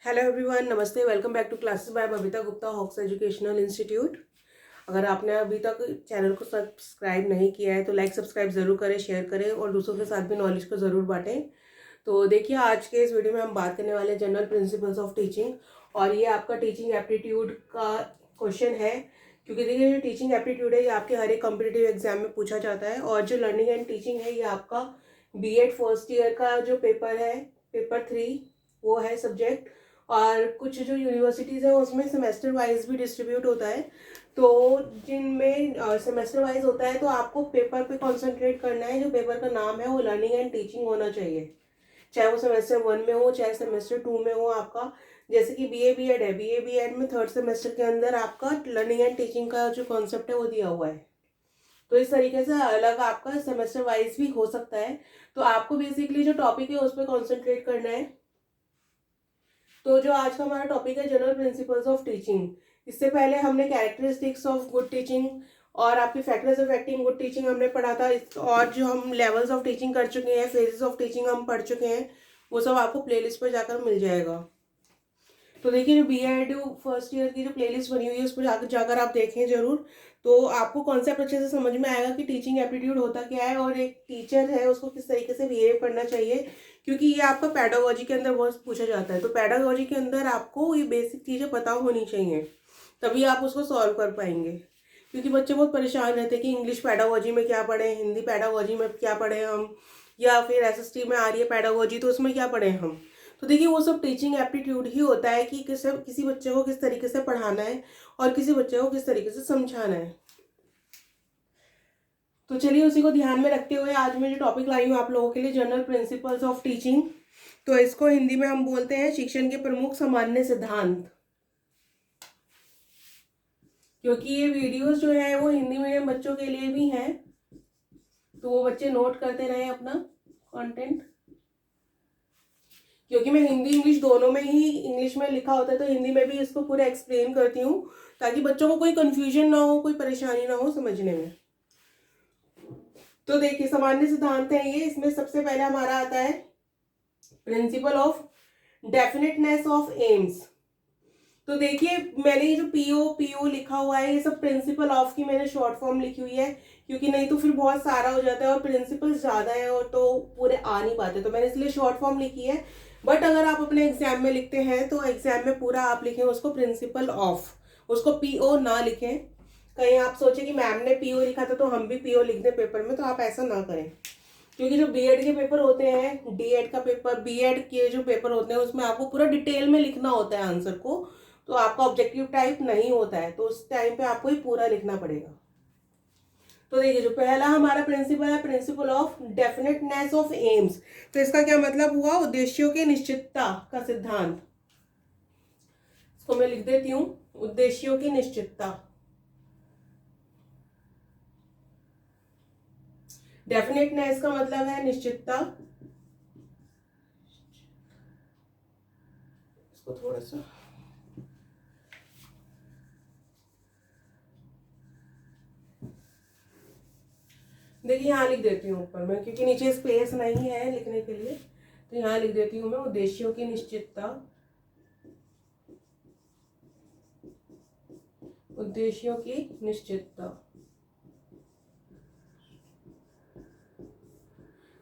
Hello everyone, नमस्ते। Welcome back to classes by Babita Gupta, Hawks educational institute. अगर आपने अभी तक चैनल को सब्सक्राइब नहीं किया है तो लाइक सब्सक्राइब ज़रूर करें, शेयर करें और दूसरों के साथ भी नॉलेज को ज़रूर बांटें। तो देखिए, आज के इस वीडियो में हम बात करने वाले हैं जनरल प्रिंसिपल्स ऑफ टीचिंग, और ये आपका टीचिंग एप्टीट्यूड का क्वेश्चन है। क्योंकि देखिए, जो टीचिंग एप्टीट्यूड है ये आपके हर एक कॉम्पिटिटिव एग्जाम में पूछा जाता है। और जो लर्निंग एंड टीचिंग है ये आपका बीएड फर्स्ट ईयर का जो पेपर है, पेपर 3 वो है सब्जेक्ट। और कुछ जो यूनिवर्सिटीज़ है उसमें सेमेस्टर वाइज भी डिस्ट्रीब्यूट होता है। तो जिनमें सेमेस्टर वाइज होता है तो आपको पेपर पे कंसंट्रेट करना है। जो पेपर का नाम है वो लर्निंग एंड टीचिंग होना चाहिए, चाहे वो सेमेस्टर 1 में हो चाहे सेमेस्टर 2 में हो आपका। जैसे कि बीए बीएड है, बीए बीएड में थर्ड सेमेस्टर के अंदर आपका लर्निंग एंड टीचिंग का जो कॉन्सेप्ट है वो दिया हुआ है। तो इस तरीके से अलग आपका सेमेस्टर वाइज भी हो सकता है। तो आपको बेसिकली जो टॉपिक है उस पर कॉन्सेंट्रेट करना है। तो जो आज का हमारा टॉपिक है जनरल प्रिंसिपल्स ऑफ टीचिंग। इससे पहले हमने कैरेक्टरिस्टिक्स ऑफ गुड टीचिंग और आपके फैक्टर्स अफेक्टिंग गुड टीचिंग हमने पढ़ा था। और जो हम लेवल्स ऑफ टीचिंग कर चुके हैं, फेजेस ऑफ टीचिंग हम पढ़ चुके हैं, वो सब आपको प्लेलिस्ट पर जाकर मिल जाएगा। तो देखिए, जो बीएड फर्स्ट ईयर की जो प्लेलिस्ट बनी हुई है उस पर जाकर आप देखें जरूर। तो आपको कॉन्सेप्ट अच्छे से समझ में आएगा कि टीचिंग एप्टीट्यूड होता क्या है और एक टीचर है उसको किस तरीके से बिहेव करना चाहिए। क्योंकि ये आपका पैडागोजी के अंदर बहुत पूछा जाता है। तो पैडागोजी के अंदर आपको ये बेसिक चीज़ें पता होनी चाहिए, तभी आप उसको सॉल्व कर पाएंगे। क्योंकि बच्चे बहुत परेशान रहते हैं कि इंग्लिश पैडागोजी में क्या पढ़ें, हिंदी पैडागोजी में क्या पढ़ें हम, या फिर एसएसटी में आ रही है पैडागोजी तो उसमें क्या पढ़ें हम। तो देखिए, वो सब टीचिंग एप्टीट्यूड ही होता है कि किसी बच्चे को किस तरीके से पढ़ाना है और किसी बच्चे को किस तरीके से समझाना है। तो चलिए, उसी को ध्यान में रखते हुए आज मैं जो टॉपिक लाई हूँ आप लोगों के लिए, जनरल प्रिंसिपल्स ऑफ टीचिंग। तो इसको हिंदी में हम बोलते हैं शिक्षण के प्रमुख सामान्य सिद्धांत। क्योंकि ये वीडियोस जो है वो हिंदी मीडियम बच्चों के लिए भी हैं, तो वो बच्चे नोट करते रहे अपना कंटेंट। क्योंकि मैं हिंदी इंग्लिश दोनों में ही, इंग्लिश में लिखा होता है तो हिंदी में भी इसको पूरा एक्सप्लेन करती हूँ, ताकि बच्चों को कोई कंफ्यूजन ना हो, कोई परेशानी ना हो समझने में। तो देखिए, सामान्य सिद्धांत है ये। इसमें सबसे पहले हमारा आता है principle of definiteness of AIIMS. तो देखिए, मैंने ये जो पीओ लिखा हुआ है ये सब प्रिंसिपल ऑफ की मैंने शॉर्ट फॉर्म लिखी हुई है, क्योंकि नहीं तो फिर बहुत सारा हो जाता है और प्रिंसिपल ज्यादा है और तो पूरे आ नहीं पाते। तो मैंने इसलिए शॉर्ट फॉर्म लिखी है। बट अगर आप अपने एग्जाम में लिखते हैं तो एग्जाम में पूरा आप लिखें उसको प्रिंसिपल ऑफ, उसको पीओ ना लिखें। कहीं आप सोचे कि मैम ने पीओ लिखा था तो हम भी पीओ लिख दें पेपर में, तो आप ऐसा ना करें। क्योंकि जो बीएड के पेपर होते हैं, डीएड का पेपर, बीएड के जो पेपर होते हैं उसमें आपको पूरा डिटेल में लिखना होता है आंसर को। तो आपका ऑब्जेक्टिव टाइप नहीं होता है, तो उस टाइम पे आपको ही पूरा लिखना पड़ेगा। तो देखिए, जो पहला हमारा प्रिंसिपल है principle of definiteness of AIIMS. तो इसका क्या मतलब हुआ? उद्देश्यों की निश्चितता का सिद्धांत। इसको मैं लिख देती हूँ, उद्देश्यों की निश्चितता। डेफिनेटनेस का मतलब है निश्चितता। इसको थोड़ा सा देखिए, यहाँ लिख देती हूँ ऊपर में, क्योंकि नीचे स्पेस नहीं है लिखने के लिए। तो यहाँ लिख देती हूँ मैं, उद्देश्यों की निश्चितता। उद्देश्यों की निश्चितता।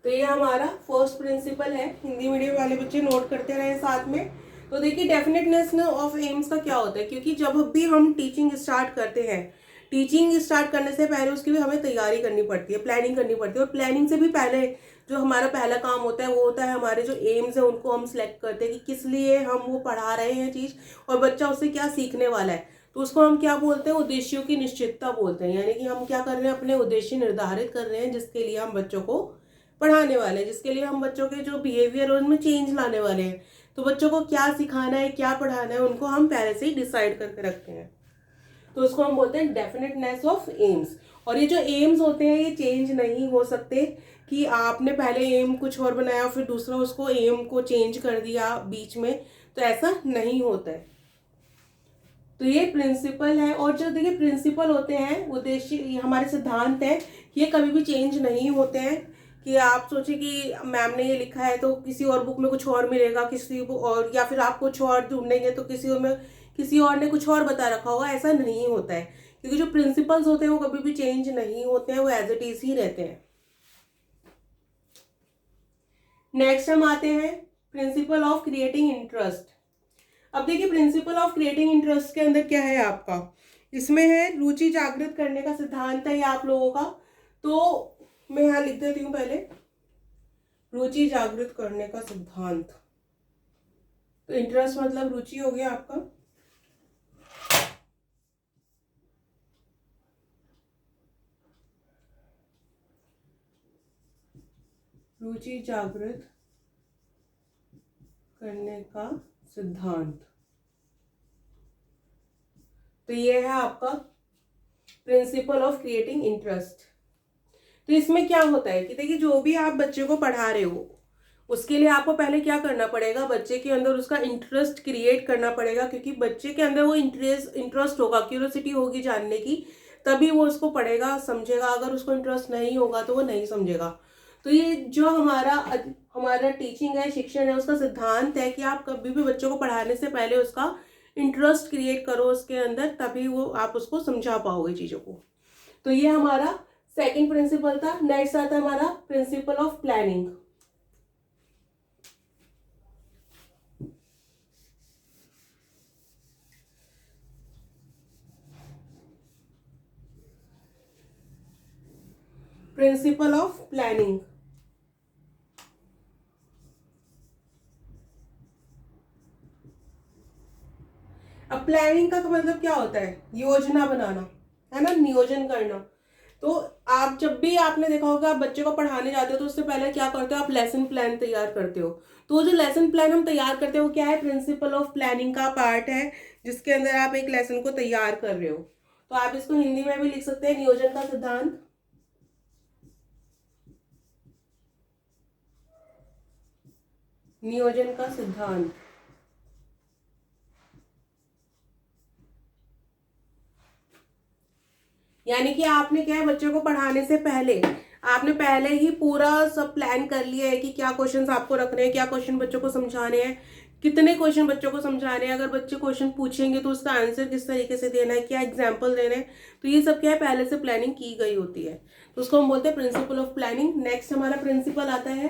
तो ये हमारा फर्स्ट प्रिंसिपल है। हिंदी मीडियम वाले बच्चे नोट करते रहे साथ में। तो देखिए, डेफिनेटनेस ऑफ एम्स का क्या होता है, क्योंकि जब भी हम टीचिंग स्टार्ट करते हैं, टीचिंग स्टार्ट करने से पहले उसकी भी हमें तैयारी करनी पड़ती है, प्लानिंग करनी पड़ती है। और प्लानिंग से भी पहले जो हमारा पहला काम होता है वो होता है हमारे जो एम्स है उनको हम सिलेक्ट करते हैं कि किस लिए हम वो पढ़ा रहे हैं चीज़, और बच्चा उससे क्या सीखने वाला है। तो उसको हम क्या बोलते हैं? उद्देश्यों की निश्चितता बोलते हैं। यानी कि हम क्या कर रहे हैं, अपने उद्देश्य निर्धारित कर रहे हैं जिसके लिए हम बच्चों को पढ़ाने वाले हैं, जिसके लिए हम बच्चों के जो बिहेवियर है उनमें चेंज लाने वाले हैं। तो बच्चों को क्या सिखाना है, क्या पढ़ाना है, उनको हम पहले से ही डिसाइड करके रखते हैं। तो उसको हम बोलते हैं डेफिनेटनेस ऑफ एम्स। और ये जो एम्स होते हैं ये चेंज नहीं हो सकते, कि आपने पहले एम कुछ और बनाया फिर दूसरा उसको एम को चेंज कर दिया बीच में, तो ऐसा नहीं होता है। तो ये प्रिंसिपल है। और जो देखिए प्रिंसिपल होते हैं, उद्देश्य, हमारे सिद्धांत हैं, ये कभी भी चेंज नहीं होते हैं। कि आप सोचे कि मैम ने ये लिखा है तो किसी और बुक में कुछ और मिलेगा, किसी और, या फिर आप कुछ और ढूंढेंगे तो किसी और ने कुछ और बता रखा होगा। ऐसा नहीं होता है, क्योंकि जो प्रिंसिपल्स होते हैं वो कभी भी चेंज नहीं होते हैं, वो एज इट इज ही रहते हैं। नेक्स्ट हम आते हैं प्रिंसिपल ऑफ क्रिएटिंग इंटरेस्ट। अब देखिए प्रिंसिपल ऑफ क्रिएटिंग इंटरेस्ट के अंदर क्या है आपका, इसमें है रुचि जागृत करने का सिद्धांत है ये आप लोगों का। तो मैं यहाँ लिख देती हूँ पहले, रुचि जागृत करने का सिद्धांत। तो इंटरेस्ट मतलब रुचि हो गया आपका। रुचि जागृत करने का सिद्धांत, तो ये है आपका प्रिंसिपल ऑफ क्रिएटिंग इंटरेस्ट। तो इसमें क्या होता है कि देखिए जो भी आप बच्चे को पढ़ा रहे हो उसके लिए आपको पहले क्या करना पड़ेगा, बच्चे के अंदर उसका इंटरेस्ट क्रिएट करना पड़ेगा, क्योंकि बच्चे के अंदर वो इंटरेस्ट होगा, क्यूरियोसिटी होगी जानने की, तभी वो उसको पढ़ेगा समझेगा। अगर उसको इंटरेस्ट नहीं होगा तो वो नहीं समझेगा। तो ये जो हमारा टीचिंग है, शिक्षण है, उसका सिद्धांत है कि आप कभी भी बच्चों को पढ़ाने से पहले उसका इंटरेस्ट क्रिएट करो उसके अंदर, तभी वो आप उसको समझा पाओगे चीज़ों को। तो ये हमारा सेकंड प्रिंसिपल था। नेक्स्ट आता है हमारा principle of planning. Principle of planning, अब प्लानिंग का मतलब क्या होता है, योजना बनाना है ना, नियोजन करना। तो आप जब भी आपने देखा होगा आप बच्चे को पढ़ाने जाते हो तो उससे पहले क्या करते हो, आप लेसन प्लान तैयार करते हो। तो जो लेसन प्लान हम तैयार करते हो वो क्या है, प्रिंसिपल ऑफ प्लानिंग का पार्ट है, जिसके अंदर आप एक लेसन को तैयार कर रहे हो। तो आप इसको हिंदी में भी लिख सकते हैं, नियोजन का सिद्धांत। नियोजन का सिद्धांत यानी कि आपने क्या है, बच्चे को पढ़ाने से पहले आपने पहले ही पूरा सब प्लान कर लिया है कि क्या क्वेश्चंस आपको रखने हैं, क्या क्वेश्चन बच्चों को समझाने हैं, कितने क्वेश्चन बच्चों को समझाने हैं, अगर बच्चे क्वेश्चन पूछेंगे तो उसका आंसर किस तरीके से देना है, क्या एग्जाम्पल देना है। तो ये सब क्या है, पहले से प्लानिंग की गई होती है। तो उसको हम बोलते हैं प्रिंसिपल ऑफ प्लानिंग। नेक्स्ट हमारा प्रिंसिपल आता है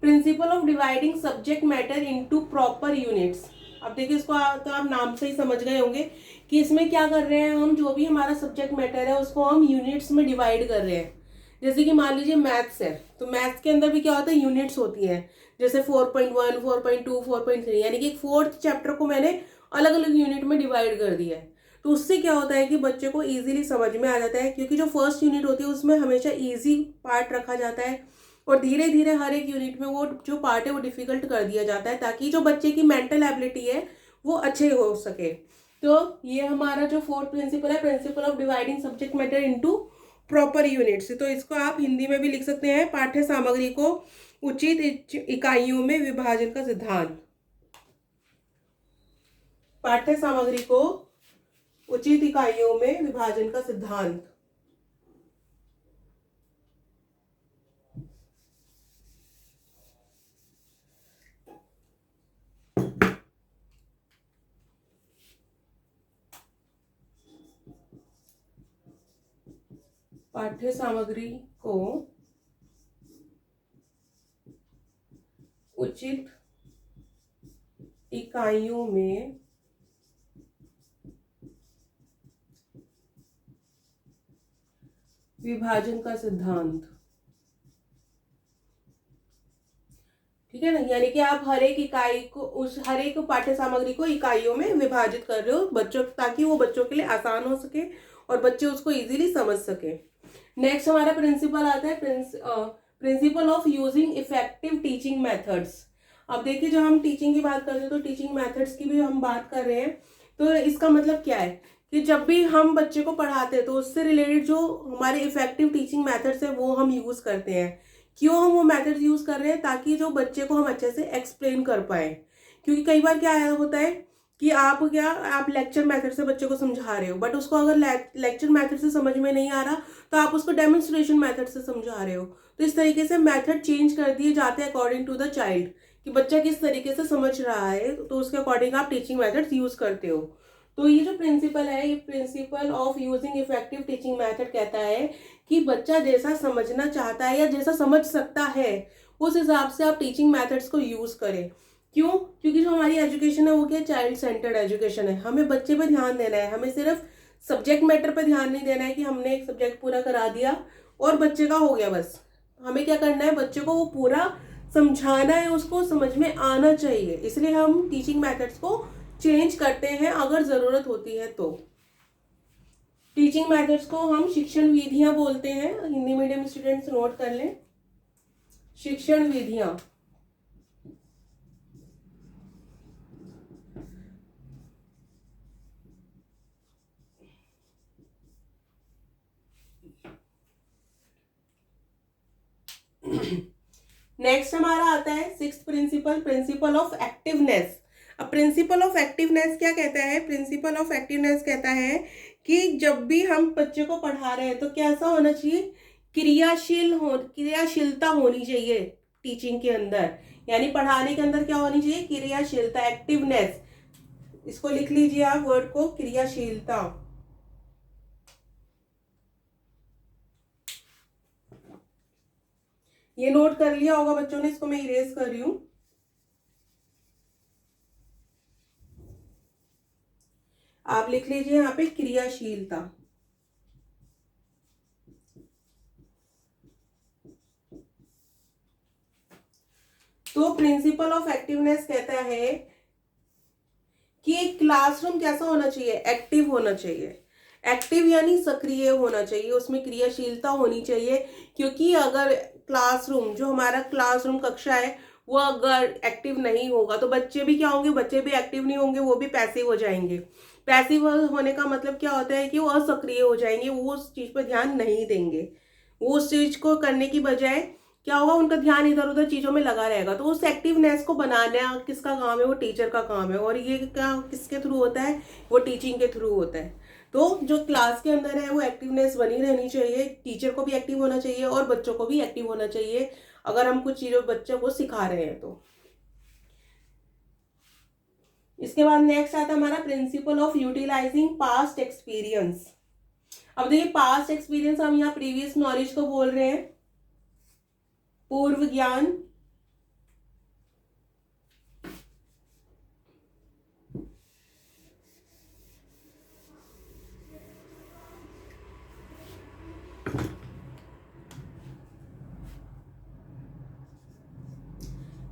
principle of dividing subject matter into proper units. अब देखिए इसको तो आप नाम से ही समझ गए होंगे कि इसमें क्या कर रहे हैं हम, जो भी हमारा सब्जेक्ट मैटर है उसको हम यूनिट्स में डिवाइड कर रहे हैं। जैसे कि मान लीजिए मैथ्स है, तो मैथ्स के अंदर भी क्या होता है, यूनिट्स होती हैं, जैसे 4.1, 4.2, 4.3, यानी कि फोर्थ चैप्टर को मैंने अलग अलग यूनिट में डिवाइड कर दिया है। तो उससे क्या होता है कि बच्चे को ईजिली समझ में आ जाता है, क्योंकि जो फर्स्ट यूनिट होती है उसमें हमेशा ईजी पार्ट रखा जाता है, और धीरे धीरे हर एक यूनिट में वो जो पार्ट है वो डिफिकल्ट कर दिया जाता है, ताकि जो बच्चे की मेंटल एबिलिटी है वो अच्छे हो सके। तो ये हमारा जो फोर्थ प्रिंसिपल है, principle of dividing subject matter into proper units. तो इसको आप हिंदी में भी लिख सकते हैं, पाठ्य सामग्री को उचित इकाइयों में विभाजन का सिद्धांत। पाठ्य सामग्री को उचित इकाइयों में विभाजन का सिद्धांत। पाठ्य सामग्री को उचित इकाइयों में विभाजन का सिद्धांत। ठीक है ना, यानी कि आप हर एक इकाई को, हर एक पाठ्य सामग्री को इकाइयों में विभाजित कर रहे हो बच्चों, ताकि वो बच्चों के लिए आसान हो सके और बच्चे उसको इजीली समझ सके। नेक्स्ट हमारा प्रिंसिपल आता है principle of using effective teaching methods. अब देखिए जब हम टीचिंग की बात कर रहे हैं तो टीचिंग मेथड्स की भी हम बात कर रहे हैं। तो इसका मतलब क्या है कि जब भी हम बच्चे को पढ़ाते हैं तो उससे रिलेटेड जो हमारे इफेक्टिव टीचिंग मेथड्स है वो हम यूज करते हैं। क्यों हम वो मेथड्स यूज कर रहे हैं, ताकि जो बच्चे को हम अच्छे से एक्सप्लेन कर पाए। क्योंकि कई बार क्या होता है कि आप लेक्चर मेथड से बच्चे को समझा रहे हो, बट उसको अगर लेक्चर मेथड से समझ में नहीं आ रहा तो आप उसको डेमोन्स्ट्रेशन मेथड से समझा रहे हो। तो इस तरीके से मेथड चेंज कर दिए जाते हैं अकॉर्डिंग टू द चाइल्ड, कि बच्चा किस तरीके से समझ रहा है, तो उसके अकॉर्डिंग आप टीचिंग मेथड्स यूज करते हो। तो ये जो प्रिंसिपल है, ये principle of using effective teaching method कहता है कि बच्चा जैसा समझना चाहता है या जैसा समझ सकता है उस हिसाब से आप टीचिंग मेथड्स को यूज करें। क्यों? क्योंकि जो हमारी एजुकेशन है वो क्या, चाइल्ड सेंटर्ड एजुकेशन है। हमें बच्चे पे ध्यान देना है, हमें सिर्फ सब्जेक्ट मैटर पे ध्यान नहीं देना है कि हमने एक सब्जेक्ट पूरा करा दिया और बच्चे का हो गया बस। हमें क्या करना है, बच्चे को वो पूरा समझाना है, उसको समझ में आना चाहिए। इसलिए हम टीचिंग मेथड्स को चेंज करते हैं अगर ज़रूरत होती है तो। टीचिंग मेथड्स को हम शिक्षण विधियां बोलते हैं। हिंदी मीडियम स्टूडेंट्स नोट कर लें, शिक्षण विधियां। नेक्स्ट हमारा आता है sixth principle, principle of activeness. अब प्रिंसिपल ऑफ एक्टिवनेस क्या कहता है? प्रिंसिपल ऑफ एक्टिवनेस कहता है कि जब भी हम बच्चे को पढ़ा रहे हैं तो कैसा होना चाहिए, क्रियाशीलता होनी चाहिए टीचिंग के अंदर, यानी पढ़ाने के अंदर क्या होनी चाहिए, क्रियाशीलता, एक्टिवनेस। इसको लिख लीजिए आप वर्ड को, क्रियाशीलता। ये नोट कर लिया होगा बच्चों ने, इसको मैं इरेज कर रही हूं। आप लिख लीजिए यहाँ पे क्रियाशीलता। तो प्रिंसिपल ऑफ एक्टिवनेस कहता है कि एक क्लासरूम कैसा होना चाहिए, एक्टिव होना चाहिए। एक्टिव यानी सक्रिय होना चाहिए, उसमें क्रियाशीलता होनी चाहिए। क्योंकि अगर क्लासरूम, जो हमारा क्लासरूम कक्षा है, वो अगर एक्टिव नहीं होगा तो बच्चे भी क्या होंगे, बच्चे भी एक्टिव नहीं होंगे, वो भी पैसिव हो जाएंगे। पैसिव होने का मतलब क्या होता है कि वो असक्रिय हो जाएंगे, वो उस चीज पर ध्यान नहीं देंगे। वो उस चीज को करने की बजाय क्या होगा, उनका ध्यान इधर उधर चीजों में लगा रहेगा। तो उस एक्टिवनेस को बनाना किसका काम है, वो टीचर का काम है। और ये क्या किसके थ्रू होता है, वो टीचिंग के थ्रू होता है। तो जो क्लास के अंदर है वो एक्टिवनेस बनी रहनी चाहिए, टीचर को भी एक्टिव होना चाहिए और बच्चों को भी एक्टिव होना चाहिए अगर हम कुछ चीजों बच्चों को सिखा रहे हैं तो। इसके बाद नेक्स्ट आता है हमारा principle of utilising past experience. अब देखिए पास्ट एक्सपीरियंस, हम यहाँ प्रीवियस नॉलेज को बोल रहे हैं, पूर्व ज्ञान।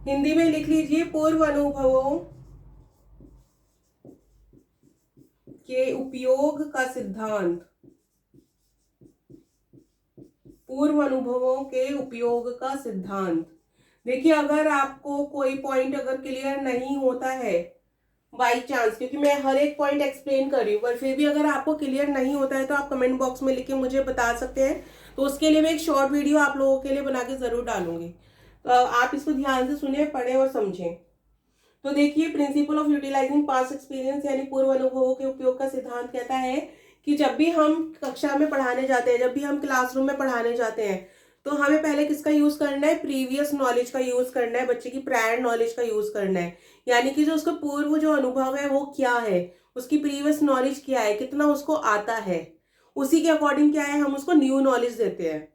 हिंदी में लिख लीजिए पूर्व अनुभवों के उपयोग का सिद्धांत। पूर्व अनुभवों के उपयोग का सिद्धांत। देखिए अगर आपको कोई पॉइंट अगर क्लियर नहीं होता है बाई चांस, क्योंकि मैं हर एक पॉइंट एक्सप्लेन कर रही हूँ, पर फिर भी अगर आपको क्लियर नहीं होता है तो आप कमेंट बॉक्स में लिख के मुझे बता सकते हैं। तो उसके लिए मैं एक शॉर्ट वीडियो आप लोगों के लिए बना के जरूर डालूंगी। तो आप इसको ध्यान से सुने, पढ़ें और समझें। तो देखिए principle of utilising past experience यानी पूर्व अनुभवों के उपयोग का सिद्धांत कहता है कि जब भी हम कक्षा में पढ़ाने जाते हैं, जब भी हम क्लासरूम में पढ़ाने जाते हैं, तो हमें पहले किसका यूज करना है, प्रीवियस नॉलेज का यूज करना है, बच्चे की प्रायर नॉलेज का यूज करना है। यानी कि जो उसका पूर्व जो अनुभव है वो क्या है, उसकी प्रीवियस नॉलेज क्या है, कितना उसको आता है, उसी के अकॉर्डिंग क्या है हम उसको न्यू नॉलेज देते हैं।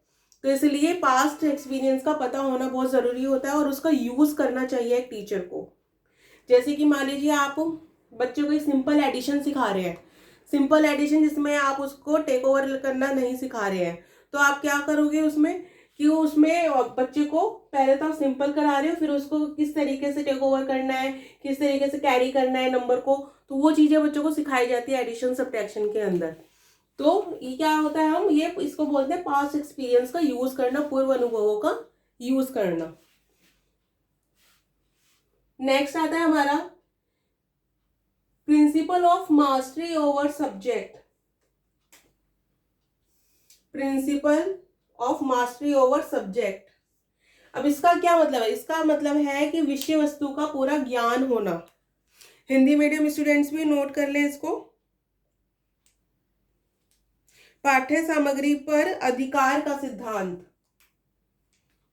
तो इसलिए पास्ट एक्सपीरियंस का पता होना बहुत जरूरी होता है और उसका यूज करना चाहिए एक टीचर को। जैसे कि मान लीजिए आप बच्चे को सिंपल एडिशन सिखा रहे हैं, सिंपल एडिशन जिसमें आप उसको टेक ओवर करना नहीं सिखा रहे हैं, तो आप क्या करोगे उसमें कि उसमें बच्चे को पहले तो आप सिंपल करा रहे हो, फिर उसको किस तरीके से टेक ओवर करना है, किस तरीके से कैरी करना है नंबर को, तो वो चीजें बच्चों को सिखाई जाती है एडिशन सब्ट्रैक्शन के अंदर। तो ये क्या होता है, हम ये इसको बोलते हैं पास्ट एक्सपीरियंस का यूज करना, पूर्व अनुभवों का यूज करना। नेक्स्ट आता है हमारा principle of mastery over subject. Principle of mastery over subject. अब इसका क्या मतलब है, इसका मतलब है कि विषय वस्तु का पूरा ज्ञान होना। हिंदी मीडियम स्टूडेंट्स भी नोट कर लें इसको। पाठ्य सामग्री पर अधिकार का सिद्धांत।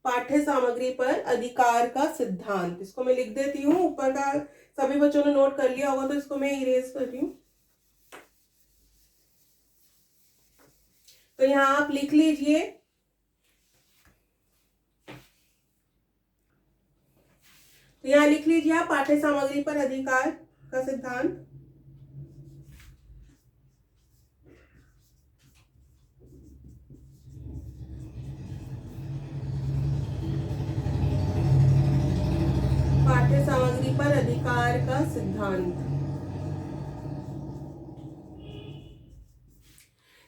पाठ्य सामग्री पर अधिकार का सिद्धांत। इसको मैं लिख देती हूँ, ऊपर का सभी बच्चों ने नोट कर लिया होगा तो इसको मैं इरेज कर रही हूँ। तो यहाँ आप लिख लीजिए, तो यहाँ लिख लीजिए आप पाठ्य सामग्री पर अधिकार का सिद्धांत। पाठ्य सामग्री पर अधिकार का सिद्धांत।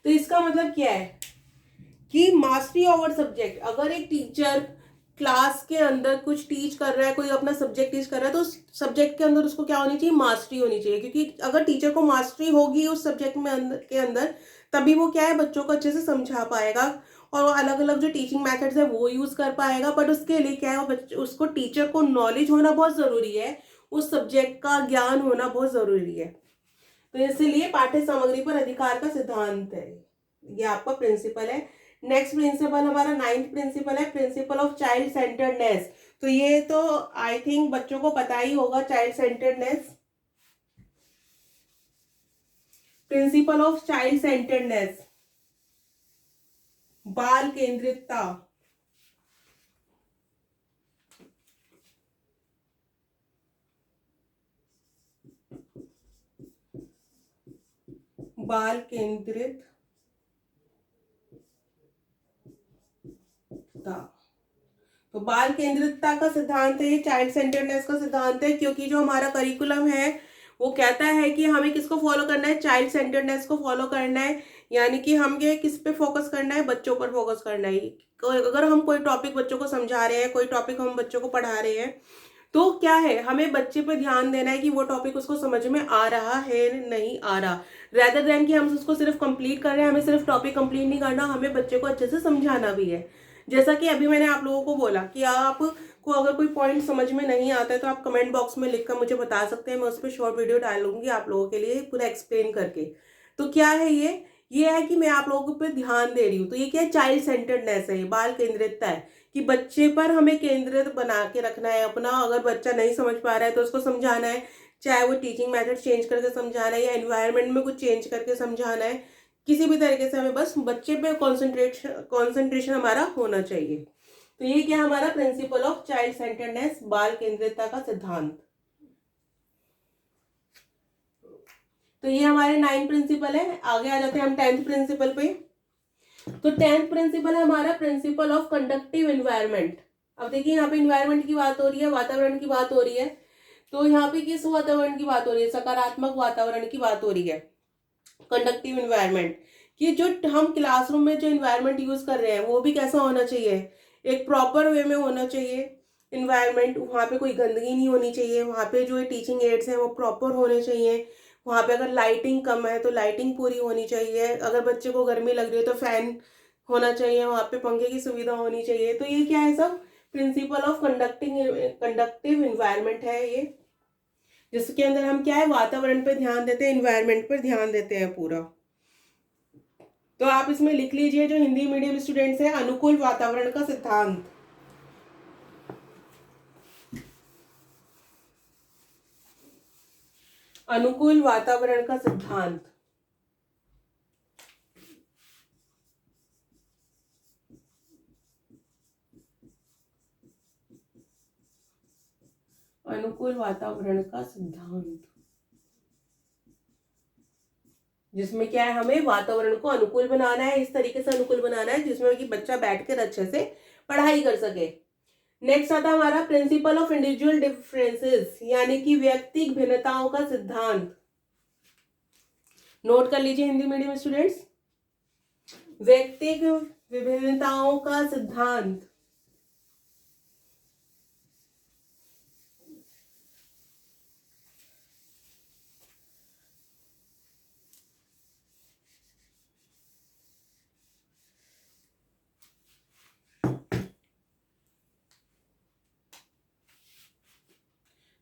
तो इसका मतलब क्या है कि मास्टरी ओवर सब्जेक्ट। अगर एक टीचर क्लास के अंदर कुछ टीच कर रहा है, कोई अपना सब्जेक्ट टीच कर रहा है, तो उस सब्जेक्ट के अंदर उसको क्या होनी चाहिए, मास्टरी होनी चाहिए। क्योंकि अगर टीचर को मास्टरी होगी उस सब्जेक्ट में के अंदर, तभी वो क्या है, बच्चों को अच्छे से समझा पाएगा और अलग अलग जो टीचिंग मेथड्स है वो यूज कर पाएगा। बट उसके लिए क्या है, उसको टीचर को नॉलेज होना बहुत जरूरी है, उस सब्जेक्ट का ज्ञान होना बहुत जरूरी है। तो इसलिए पाठ्य सामग्री पर अधिकार का सिद्धांत है, ये आपका प्रिंसिपल है। नेक्स्ट प्रिंसिपल हमारा 9th प्रिंसिपल है, प्रिंसिपल ऑफ चाइल्ड सेंटर्डनेस। तो ये तो आई थिंक बच्चों को पता ही होगा, child centredness, principle of child centredness, बाल केंद्रितता। बाल केंद्रित तो बाल केंद्रितता का सिद्धांत है, चाइल्ड सेंटर्डनेस का सिद्धांत है। क्योंकि जो हमारा करिकुलम है वो कहता है कि हमें किसको फॉलो करना है, चाइल्ड सेंटर्डनेस को फॉलो करना है। यानी कि हमें किस पे फोकस करना है, बच्चों पर फोकस करना है। अगर हम कोई टॉपिक बच्चों को समझा रहे हैं, कोई टॉपिक हम बच्चों को पढ़ा रहे हैं, तो क्या है, हमें बच्चे पे ध्यान देना है कि वो टॉपिक उसको समझ में आ रहा है नहीं आ रहा, रेदर देन कि हम उसको सिर्फ कंप्लीट कर रहे हैं। हमें सिर्फ टॉपिक कंप्लीट नहीं करना, हमें बच्चे को अच्छे से समझाना भी है। जैसा कि अभी मैंने आप लोगों को बोला कि आपको अगर कोई पॉइंट समझ में नहीं आता है तो आप कमेंट बॉक्स में लिखकर मुझे बता सकते हैं, मैं उस पर शॉर्ट वीडियो डालूंगी आप लोगों के लिए पूरा एक्सप्लेन करके। तो क्या है ये है कि मैं आप लोगों पे ध्यान दे रही हूँ। तो ये क्या है, चाइल्ड सेंटर्डनेस है, बाल केंद्रितता है कि बच्चे पर हमें केंद्रित बना के रखना है अपना। अगर बच्चा नहीं समझ पा रहा है तो उसको समझाना है, चाहे वो टीचिंग मेथड चेंज करके समझाना है या एनवायरनमेंट में कुछ चेंज करके समझाना है, किसी भी तरीके से हमें बस बच्चे पे कॉन्सेंट्रेशन हमारा होना चाहिए। तो ये क्या हमारा प्रिंसिपल ऑफ चाइल्ड सेंटर्डनेस, बाल केंद्रितता का सिद्धांत। तो ये हमारे 9 प्रिंसिपल है। आगे आ जाते हैं हम 10th प्रिंसिपल पे। तो 10th प्रिंसिपल है हमारा प्रिंसिपल ऑफ कंडक्टिव एनवायरनमेंट। अब देखिए यहाँ पे एनवायरनमेंट की बात हो रही है, वातावरण की बात हो रही है। तो यहाँ पे किस वातावरण की बात हो रही है, सकारात्मक वातावरण की बात हो रही है, कंडक्टिव एनवायरनमेंट। कि जो हम क्लासरूम में जो एनवायरनमेंट यूज कर रहे हैं वो भी कैसा होना चाहिए, एक प्रॉपर वे में होना चाहिए इन्वायरमेंट। वहाँ पे कोई गंदगी नहीं होनी चाहिए, वहाँ पे जो टीचिंग एड्स हैं वो प्रॉपर होने चाहिए। वहाँ पे अगर लाइटिंग कम है तो लाइटिंग पूरी होनी चाहिए। अगर बच्चे को गर्मी लग रही है तो फैन होना चाहिए, वहाँ पे पंखे की सुविधा होनी चाहिए। तो ये क्या है, सब प्रिंसिपल ऑफ कंडक्टिव इन्वायरमेंट है ये, जिसके अंदर हम क्या है, वातावरण पे ध्यान देते हैं, इन्वायरमेंट पर ध्यान देते हैं पूरा। तो आप इसमें लिख लीजिए जो हिंदी मीडियम स्टूडेंट्स हैं, अनुकूल वातावरण का सिद्धांत। अनुकूल वातावरण का सिद्धांत। अनुकूल वातावरण का सिद्धांत, जिसमें क्या है, हमें वातावरण को अनुकूल बनाना है, इस तरीके से अनुकूल बनाना है जिसमें कि बच्चा बैठकर अच्छे से पढ़ाई कर सके। नेक्स्ट आता हमारा प्रिंसिपल ऑफ इंडिविजुअल डिफरेंसेस, यानी कि व्यक्तिगत भिन्नताओं का सिद्धांत। नोट कर लीजिए हिंदी मीडियम स्टूडेंट्स, व्यक्तिगत विभिन्नताओं का सिद्धांत।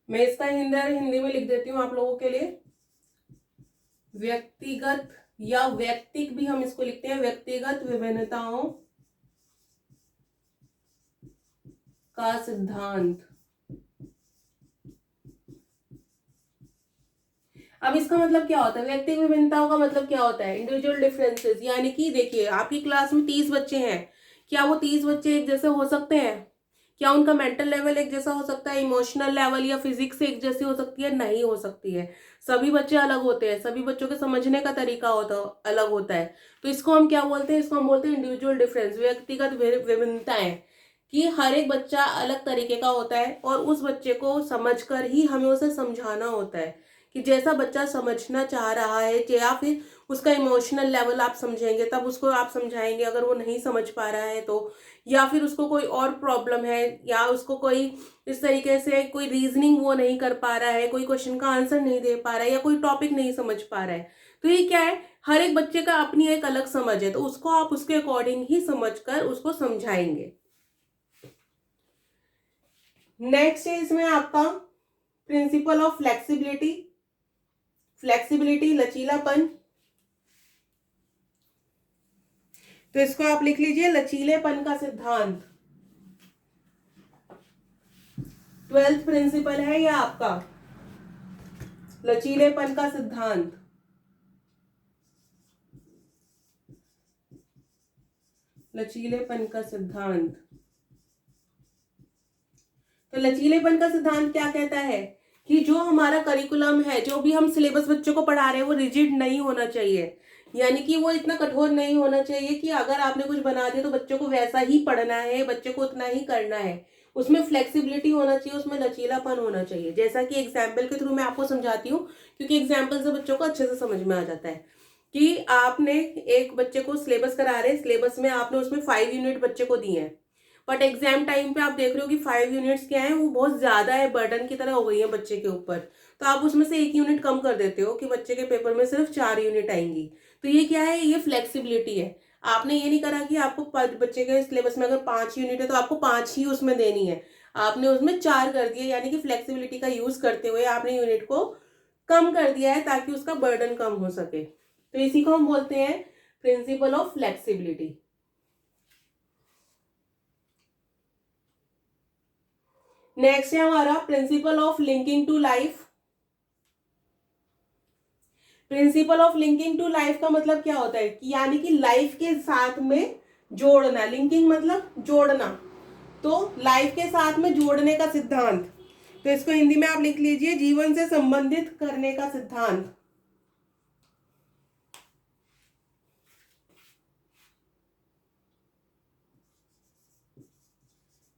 मैं इसका हिंदी में लिख देती हूँ आप लोगों के लिए। व्यक्तिगत या व्यक्तिक भी हम इसको लिखते हैं, व्यक्तिगत विभिन्नताओं का सिद्धांत। अब इसका मतलब क्या होता है? व्यक्तिगत विभिन्नताओं का मतलब क्या होता है? Individual differences. यानी कि देखिए, आपकी क्लास में 30 बच्चे हैं, क्या वो 30 बच्चे एक जैसे हो सकते हैं? क्या उनका मेंटल लेवल एक जैसा हो सकता है? इमोशनल लेवल या फिजिक्स एक जैसी हो सकती है? नहीं हो सकती है। सभी बच्चे अलग होते हैं, सभी बच्चों के समझने का तरीका अलग होता है। तो इसको हम क्या बोलते हैं? इसको हम बोलते हैं इंडिविजुअल डिफरेंस, व्यक्तिगत विभिन्नताएं। कि हर एक बच्चा अलग तरीके का होता है और उस बच्चे को समझकर ही हमें उसे समझाना होता है कि जैसा बच्चा समझना चाह रहा है, या फिर उसका इमोशनल लेवल आप समझेंगे तब उसको आप समझाएंगे। अगर वो नहीं समझ पा रहा है तो, या फिर उसको कोई और प्रॉब्लम है, या उसको कोई इस तरीके से कोई रीजनिंग वो नहीं कर पा रहा है, कोई क्वेश्चन का आंसर नहीं दे पा रहा है, या कोई टॉपिक नहीं समझ पा रहा है, तो ये क्या है? हर एक बच्चे का अपनी एक अलग समझ है, तो उसको आप उसके अकॉर्डिंग ही समझकर उसको समझाएंगे। नेक्स्ट है इसमें आपका प्रिंसिपल ऑफ फ्लेक्सिबिलिटी। फ्लेक्सिबिलिटी, लचीलापन। तो इसको आप लिख लीजिए, लचीलेपन का सिद्धांत। 12th प्रिंसिपल है यह आपका, लचीलेपन का सिद्धांत। लचीलेपन का सिद्धांत। तो लचीलेपन का सिद्धांत क्या कहता है? कि जो हमारा करिकुलम है, जो भी हम सिलेबस बच्चों को पढ़ा रहे हैं, वो रिजिड नहीं होना चाहिए। यानी कि वो इतना कठोर नहीं होना चाहिए कि अगर आपने कुछ बना दिया तो बच्चों को वैसा ही पढ़ना है, बच्चे को उतना ही करना है। उसमें फ्लेक्सिबिलिटी होना चाहिए, उसमें लचीलापन होना चाहिए। जैसा कि एग्जाम्पल के थ्रू मैं आपको समझाती हूँ, क्योंकि एग्जाम्पल से बच्चों को अच्छे से समझ में आ जाता है। कि आपने एक बच्चे को सिलेबस करा रहे, सिलेबस में आपने उसमें 5 यूनिट बच्चे को दिए हैं, बट एग्जाम टाइम पे आप देख रहे हो कि 5 यूनिट्स क्या है, वो बहुत ज्यादा है, बर्डन की तरह हो गई है बच्चे के ऊपर। तो आप उसमें से 1 यूनिट कम कर देते हो कि बच्चे के पेपर में सिर्फ 4 यूनिट आएंगी। तो ये क्या है? ये फ्लेक्सिबिलिटी है। आपने ये नहीं करा कि आपको बच्चे के सिलेबस में अगर 5 यूनिट है तो आपको 5 ही उसमें देनी है, आपने उसमें 4 कर दिए। यानी कि फ्लेक्सिबिलिटी का यूज करते हुए आपने यूनिट को कम कर दिया है ताकि उसका बर्डन कम हो सके। तो इसी को हम बोलते हैं प्रिंसिपल ऑफ फ्लेक्सिबिलिटी। नेक्स्ट है हमारा principle of linking to life. Principle of linking to life का मतलब क्या होता है? कि यानी कि लाइफ के साथ में जोड़ना। लिंकिंग मतलब जोड़ना, तो लाइफ के साथ में जोड़ने का सिद्धांत। तो इसको हिंदी में आप लिख लीजिए, जीवन से संबंधित करने का सिद्धांत।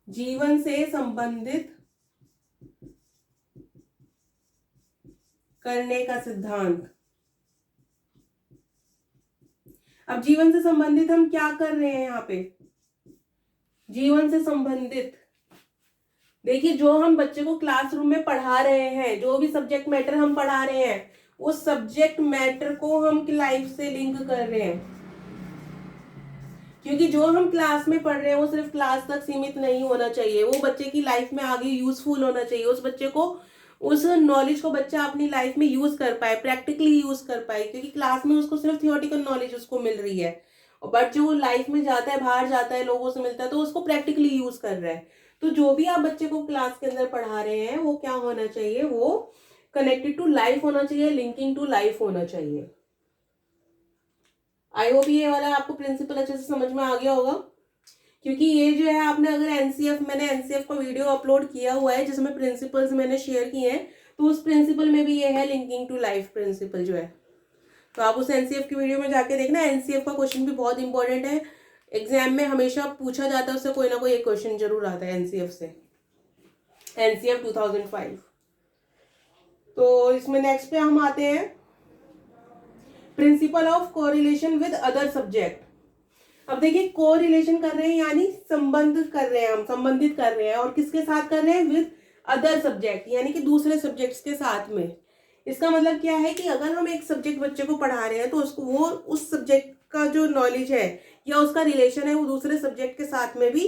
जीवन से संबंधित करने का सिद्धांत। अब जीवन से संबंधित हम क्या कर रहे हैं यहाँ पे? जीवन से संबंधित, देखिए जो हम बच्चे को क्लासरूम में पढ़ा रहे हैं, जो भी सब्जेक्ट मैटर हम पढ़ा रहे हैं, उस सब्जेक्ट मैटर को हम लाइफ से लिंक कर रहे हैं। क्योंकि जो हम क्लास में पढ़ रहे हैं वो सिर्फ क्लास तक सीमित नहीं होना चाहिए, वो बच्चे की लाइफ में आगे यूजफुल होना चाहिए। उस बच्चे को, उस नॉलेज को बच्चा अपनी लाइफ में यूज कर पाए, प्रैक्टिकली यूज कर पाए। क्योंकि क्लास में उसको सिर्फ थियोटिकल नॉलेज उसको मिल रही है, और बट जो लाइफ में जाता है, बाहर जाता है, लोगों से मिलता है, तो उसको प्रैक्टिकली यूज कर रहा है। तो जो भी आप बच्चे को क्लास के अंदर पढ़ा रहे हैं वो क्या होना चाहिए? वो कनेक्टेड टू लाइफ होना चाहिए, लिंकिंग टू लाइफ होना चाहिए। आई होप ये वाला आपको प्रिंसिपल अच्छे से समझ में आ गया होगा। क्योंकि ये जो है, आपने अगर मैंने एनसीएफ का वीडियो अपलोड किया हुआ है जिसमें प्रिंसिपल्स मैंने शेयर किए हैं, तो उस प्रिंसिपल में भी ये है लिंकिंग टू लाइफ प्रिंसिपल जो है। तो आप उस एनसीएफ की वीडियो में जाके देखना। एनसीएफ का क्वेश्चन भी बहुत इंपॉर्टेंट है, एग्जाम में हमेशा पूछा जाता है, उससे कोई ना कोई एक क्वेश्चन जरूर आता है एनसीएफ से, एनसीएफ 2005। तो इसमें नेक्स्ट पे हम आते हैं principle of correlation with other subject. अब देखिए, कोरिलेशन कर रहे हैं यानी संबंध कर रहे हैं, हम संबंधित कर रहे हैं, और किसके साथ कर रहे हैं? विद अदर सब्जेक्ट, यानी कि दूसरे सब्जेक्ट्स के साथ में। इसका मतलब क्या है कि अगर हम एक सब्जेक्ट बच्चे को पढ़ा रहे हैं तो उसको, वो उस सब्जेक्ट का जो नॉलेज है या उसका रिलेशन है वो दूसरे सब्जेक्ट के साथ में भी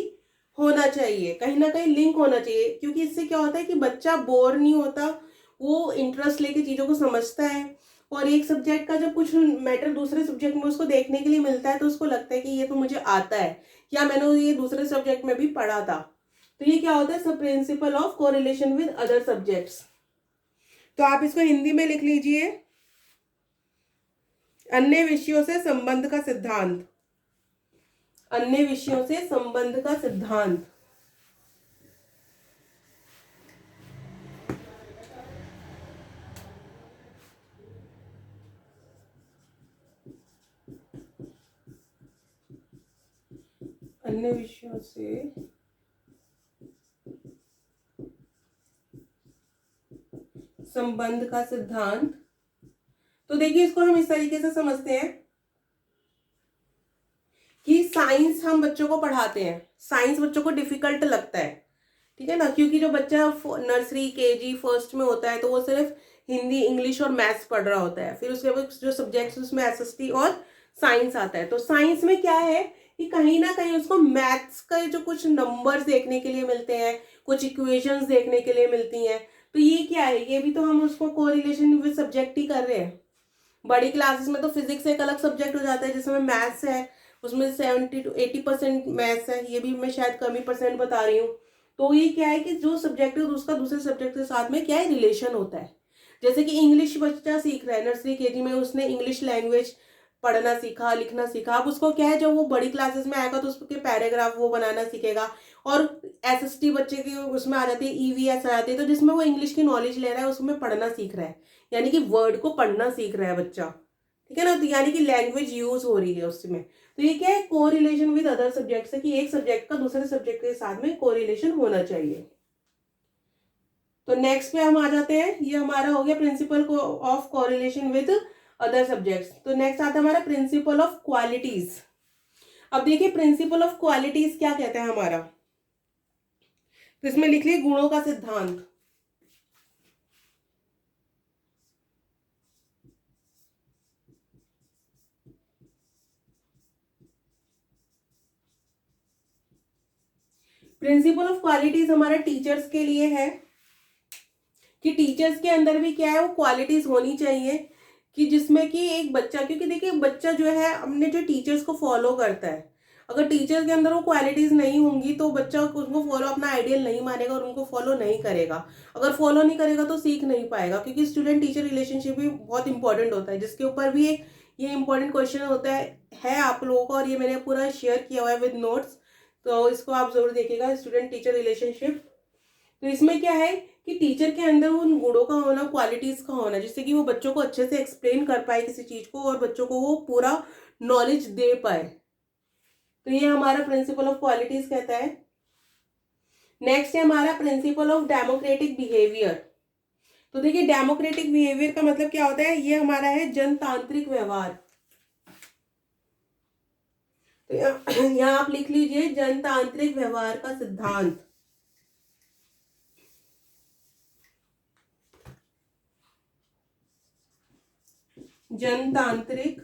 होना चाहिए, कहीं ना कहीं लिंक होना चाहिए। क्योंकि इससे क्या होता है कि बच्चा बोर नहीं होता, वो इंटरेस्ट लेके चीजों को समझता है, और एक सब्जेक्ट का जब कुछ मैटर दूसरे सब्जेक्ट में उसको देखने के लिए मिलता है तो उसको लगता है कि ये तो मुझे आता है, या मैंने ये दूसरे सब्जेक्ट में भी पढ़ा था। तो ये क्या होता है, सब principle of correlation with other subjects. तो आप इसको हिंदी में लिख लीजिए, अन्य विषयों से संबंध का सिद्धांत। अन्य विषयों से संबंध का सिद्धांत। अन्य विषयों से संबंध का सिद्धांत। तो देखिए इसको हम इस तरीके से समझते हैं कि साइंस हम बच्चों को पढ़ाते हैं, साइंस बच्चों को डिफिकल्ट लगता है, ठीक है ना, क्योंकि जो बच्चा नर्सरी केजी फर्स्ट में होता है तो वो सिर्फ हिंदी इंग्लिश और मैथ्स पढ़ रहा होता है, फिर उसके बाद जो सब्जेक्ट्स उसमें एसएसटी और साइंस आता है। तो साइंस में क्या है कि कहीं ना कहीं उसको मैथ्स का जो कुछ नंबर्स देखने के लिए मिलते हैं, कुछ इक्वेशंस देखने के लिए मिलती हैं। तो ये क्या है, ये भी तो हम उसको कोरिलेशन विद सब्जेक्ट ही कर रहे हैं। बड़ी क्लासेस में तो फिजिक्स एक अलग सब्जेक्ट हो जाता है जिसमें मैथ्स है, उसमें 70 to 80% मैथ्स है, ये भी मैं शायद कम ही परसेंट बता रही हूँ। तो ये क्या है कि जो सब्जेक्ट है उसका दूसरे सब्जेक्ट के साथ में क्या है, रिलेशन होता है। जैसे कि इंग्लिश बच्चा सीख रहा है नर्सरी केजी में, उसने इंग्लिश लैंग्वेज पढ़ना सीखा, लिखना सीखा। अब उसको क्या है, जब वो बड़ी क्लासेस में आएगा तो उसके पैराग्राफ वो बनाना सीखेगा। और एसएसटी बच्चे की उसमें आ जाती है, ईवीएस आ जाती है, तो जिसमें वो इंग्लिश की नॉलेज ले रहा है उसमें पढ़ना सीख रहा है, यानी कि वर्ड को पढ़ना सीख रहा है बच्चा, ठीक है ना। तो यानी कि लैंग्वेज यूज हो रही है उसमें। तो ये क्या है, कोरिलेशन विद अदर सब्जेक्ट से, कि एक सब्जेक्ट का दूसरे सब्जेक्ट के साथ में कोरिलेशन होना चाहिए। तो नेक्स्ट पे हम आ जाते हैं, ये हमारा हो गया principle of correlation with other subjects. तो नेक्स्ट आता है हमारा प्रिंसिपल ऑफ क्वालिटीज। अब देखिए प्रिंसिपल ऑफ क्वालिटीज क्या कहता है हमारा, तो इसमें लिख लिया गुणों का सिद्धांत। प्रिंसिपल ऑफ क्वालिटीज हमारा टीचर्स के लिए है, कि टीचर्स के अंदर भी क्या है, वो क्वालिटीज होनी चाहिए, कि जिसमें कि एक बच्चा, क्योंकि देखिए बच्चा जो है अपने जो टीचर्स को फॉलो करता है, अगर टीचर के अंदर वो क्वालिटीज नहीं होंगी तो बच्चा उनको फॉलो, अपना आइडियल नहीं मानेगा और उनको फॉलो नहीं करेगा। अगर फॉलो नहीं करेगा तो सीख नहीं पाएगा, क्योंकि स्टूडेंट टीचर रिलेशनशिप भी बहुत इंपॉर्टेंट होता है, जिसके ऊपर भी एक ये इंपॉर्टेंट क्वेश्चन होता है आप लोगों का, और ये मैंने पूरा शेयर किया हुआ है विद नोट्स, तो इसको आप जरूर देखिएगा, स्टूडेंट टीचर रिलेशनशिप। तो इसमें क्या है कि टीचर के अंदर उन गुणों का होना, क्वालिटीज का होना, जिससे कि वो बच्चों को अच्छे से एक्सप्लेन कर पाए किसी चीज को और बच्चों को वो पूरा नॉलेज दे पाए। तो ये हमारा प्रिंसिपल ऑफ क्वालिटीज कहता है। नेक्स्ट है हमारा प्रिंसिपल ऑफ डेमोक्रेटिक बिहेवियर। तो देखिए डेमोक्रेटिक बिहेवियर का मतलब क्या होता है, ये हमारा है जनतांत्रिक व्यवहार। तो यहाँ आप लिख लीजिए जनतांत्रिक व्यवहार का सिद्धांत। जनतांत्रिक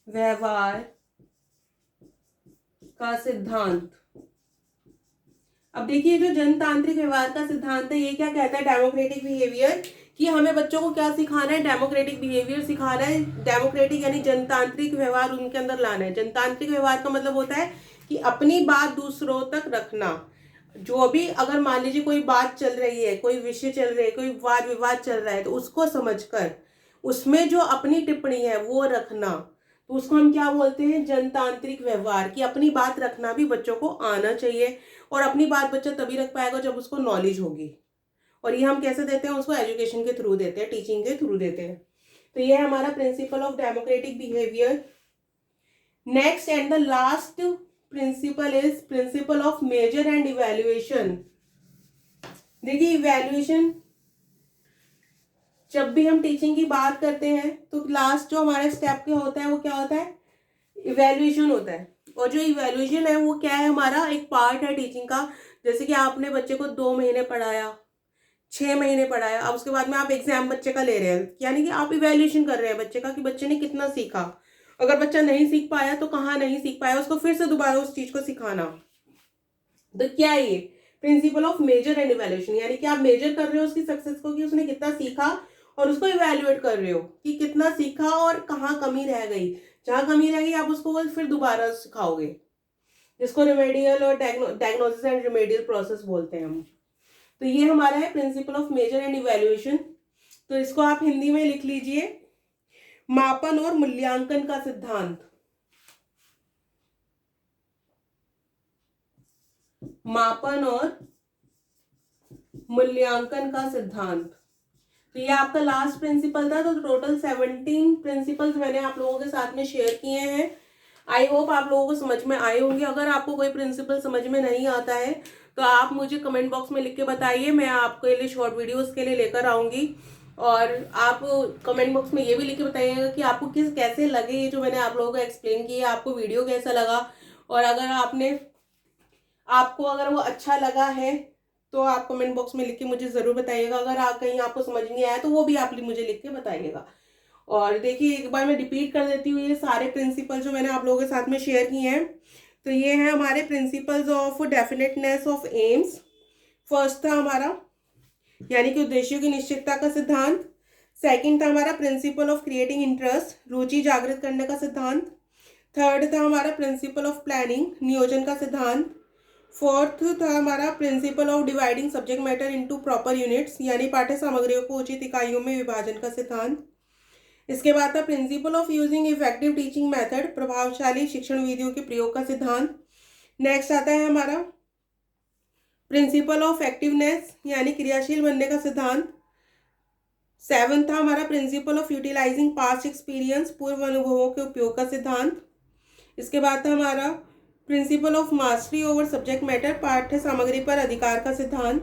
व्यवहार का सिद्धांत। अब देखिए जो जनतांत्रिक व्यवहार का सिद्धांत है ये क्या कहता है, डेमोक्रेटिक बिहेवियर, कि हमें बच्चों को क्या सिखाना है, डेमोक्रेटिक बिहेवियर सिखाना है। डेमोक्रेटिक यानी जनतांत्रिक व्यवहार उनके अंदर लाना है। जनतांत्रिक व्यवहार का मतलब होता है कि अपनी बात दूसरों तक रखना। जो भी, अगर मान लीजिए कोई बात चल रही है, कोई विषय चल रही है, कोई वाद विवाद चल रहा है, तो उसको समझकर उसमें जो अपनी टिप्पणी है वो रखना, तो उसको हम क्या बोलते हैं, जनतांत्रिक व्यवहार। कि अपनी बात रखना भी बच्चों को आना चाहिए, और अपनी बात बच्चा तभी रख पाएगा जब उसको नॉलेज होगी। और ये हम कैसे देते हैं, उसको एजुकेशन के थ्रू देते हैं, टीचिंग के थ्रू देते हैं। तो ये है हमारा principle of democratic behaviour. Next and the last principle is principle of measure and evaluation. देखिए इवैल्यूएशन, जब भी हम टीचिंग की बात करते हैं तो लास्ट जो हमारे स्टेप के होता है वो क्या होता है, इवैल्यूएशन होता है। और जो इवैल्यूएशन है वो क्या है, हमारा एक पार्ट है टीचिंग का। जैसे कि आपने बच्चे को 2 महीने पढ़ाया, 6 महीने पढ़ाया, अब उसके बाद में आप एग्जाम बच्चे का ले रहे हैं, यानी कि आप इवैल्यूएशन कर रहे हैं बच्चे का कि बच्चे ने कितना सीखा। अगर बच्चा नहीं सीख पाया तो कहाँ नहीं सीख पाया, उसको फिर से दोबारा उस चीज को सिखाना। तो क्या है ये principle of measure and evaluation, यानी कि आप मेजर कर रहे हो उसकी सक्सेस को कि उसने कितना सीखा, और उसको इवैल्यूएट कर रहे हो कि कितना सीखा और कहाँ कमी रह गई। जहां कमी रह गई आप उसको फिर दोबारा सिखाओगे। जिसको रिमेडियल और डायग्नोसिस एंड रिमेडियल प्रोसेस बोलते हैं हम। तो ये हमारा है principle of measure and evaluation. तो इसको आप हिंदी में लिख लीजिए, मापन और मूल्यांकन का सिद्धांत। मापन और मूल्यांकन का सिद्धांत। तो ये आपका लास्ट प्रिंसिपल था। तो टोटल 17 प्रिंसिपल्स मैंने आप लोगों के साथ में शेयर किए हैं। आई होप आप लोगों को समझ में आए होंगे। अगर आपको कोई प्रिंसिपल समझ में नहीं आता है तो आप मुझे कमेंट बॉक्स में लिख के बताइए, मैं आपके लिए शॉर्ट वीडियोस के लिए लेकर आऊँगी। और आप कमेंट बॉक्स में ये भी लिख के बताइएगा कि आपको कैसे लगे ये जो मैंने आप लोगों को एक्सप्लेन किया, आपको वीडियो कैसा लगा। और आपको अगर वो अच्छा लगा है तो आप कमेंट बॉक्स में लिख के मुझे ज़रूर बताइएगा। अगर कहीं आपको समझ नहीं आया तो वो भी आप मुझे लिख के बताइएगा। और देखिए एक बार मैं रिपीट कर देती हूँ ये सारे प्रिंसिपल जो मैंने आप लोगों के साथ में शेयर किए हैं। तो ये हैं हमारे principles of definiteness of AIIMS. First था हमारा यानी कि उद्देश्यों की निश्चितता का सिद्धांत। सेकंड था हमारा प्रिंसिपल ऑफ क्रिएटिंग इंटरेस्ट, रुचि जागृत करने का सिद्धांत। थर्ड था हमारा प्रिंसिपल ऑफ प्लानिंग, नियोजन का सिद्धांत। फोर्थ था हमारा principle of dividing subject matter into proper units, यानी पाठ्य सामग्रियों को उचित इकाइयों में विभाजन का सिद्धांत। इसके बाद था principle of using effective teaching method, प्रभावशाली शिक्षण विधियों के प्रयोग का सिद्धांत। नेक्स्ट आता है हमारा प्रिंसिपल ऑफ एक्टिवनेस यानी क्रियाशील बनने का सिद्धांत। 7 था हमारा principle of utilising past experience, पूर्व अनुभवों के उपयोग का सिद्धांत। इसके बाद था हमारा principle of mastery over subject matter, पाठ्य सामग्री पर अधिकार का सिद्धांत।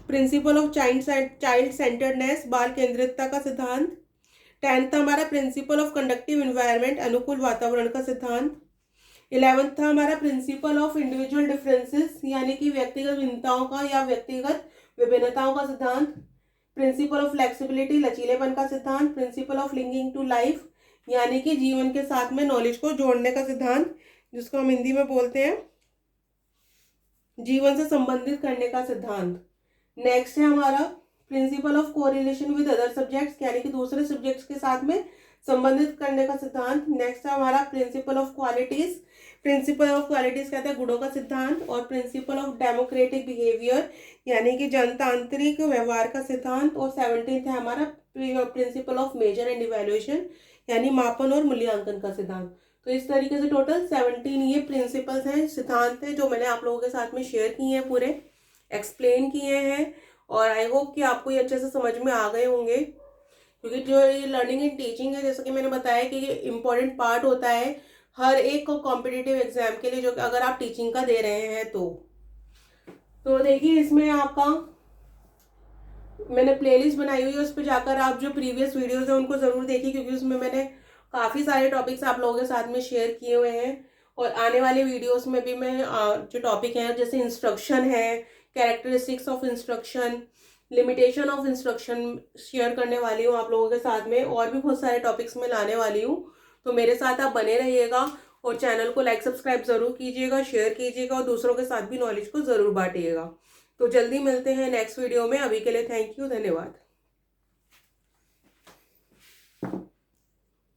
प्रिंसिपल ऑफ चाइल्ड सेंटर्डनेस, बाल केंद्रितता का सिद्धांत। 10th हमारा प्रिंसिपल ऑफ कंडक्टिव एनवायरनमेंट, अनुकूल वातावरण का सिद्धांत। 11th था हमारा प्रिंसिपल ऑफ इंडिविजुअल डिफरेंसेस यानी कि व्यक्तिगत भिन्नताओं का या व्यक्तिगत विभिन्नताओं का सिद्धांत। प्रिंसिपल ऑफ फ्लेक्सिबिलिटी, लचीलेपन का सिद्धांत। Principle of linking to life यानी कि जीवन के साथ में नॉलेज को जोड़ने का सिद्धांत, जिसको हम हिंदी में बोलते हैं जीवन से संबंधित करने का सिद्धांत। नेक्स्ट है हमारा principle of correlation with other subjects यानी कि दूसरे सब्जेक्ट्स के साथ में संबंधित करने का सिद्धांत। नेक्स्ट है हमारा principle of qualities. Principle of qualities कहते हैं गुणों का सिद्धांत। और प्रिंसिपल ऑफ डेमोक्रेटिक बिहेवियर यानी कि जनतांत्रिक व्यवहार का सिद्धांत। और 17th है हमारा principle of measure and evaluation यानी मापन और मूल्यांकन का सिद्धांत। तो इस तरीके से टोटल 17 ये प्रिंसिपल्स हैं, सिद्धांत हैं जो मैंने आप लोगों के साथ में शेयर किए हैं, पूरे एक्सप्लेन किए हैं। और आई होप कि आपको ये अच्छे से समझ में आ गए होंगे, क्योंकि जो ये लर्निंग एंड टीचिंग है जैसा कि मैंने बताया कि ये इम्पॉर्टेंट पार्ट होता है हर एक को कॉम्पिटिटिव एग्जाम के लिए, जो कि अगर आप टीचिंग का दे रहे हैं तो देखिए इसमें आपका मैंने प्लेलिस्ट बनाई हुई है, उस पर जाकर आप जो प्रीवियस वीडियोस हैं उनको ज़रूर देखिए, क्योंकि उसमें मैंने काफ़ी सारे टॉपिक्स आप लोगों के साथ में शेयर किए हुए हैं। और आने वाले वीडियोस में भी मैं जो टॉपिक हैं जैसे इंस्ट्रक्शन है, characteristics of instruction, limitation of instruction share करने वाली हूँ आप लोगों के साथ में। और भी बहुत सारे टॉपिक्स में लाने वाली हूँ, तो मेरे साथ आप बने रहिएगा। और चैनल को लाइक सब्सक्राइब ज़रूर कीजिएगा, शेयर कीजिएगा और दूसरों के साथ भी नॉलेज को ज़रूर बांटिएगा। तो जल्दी मिलते हैं नेक्स्ट वीडियो में। अभी के लिए थैंक यू, धन्यवाद।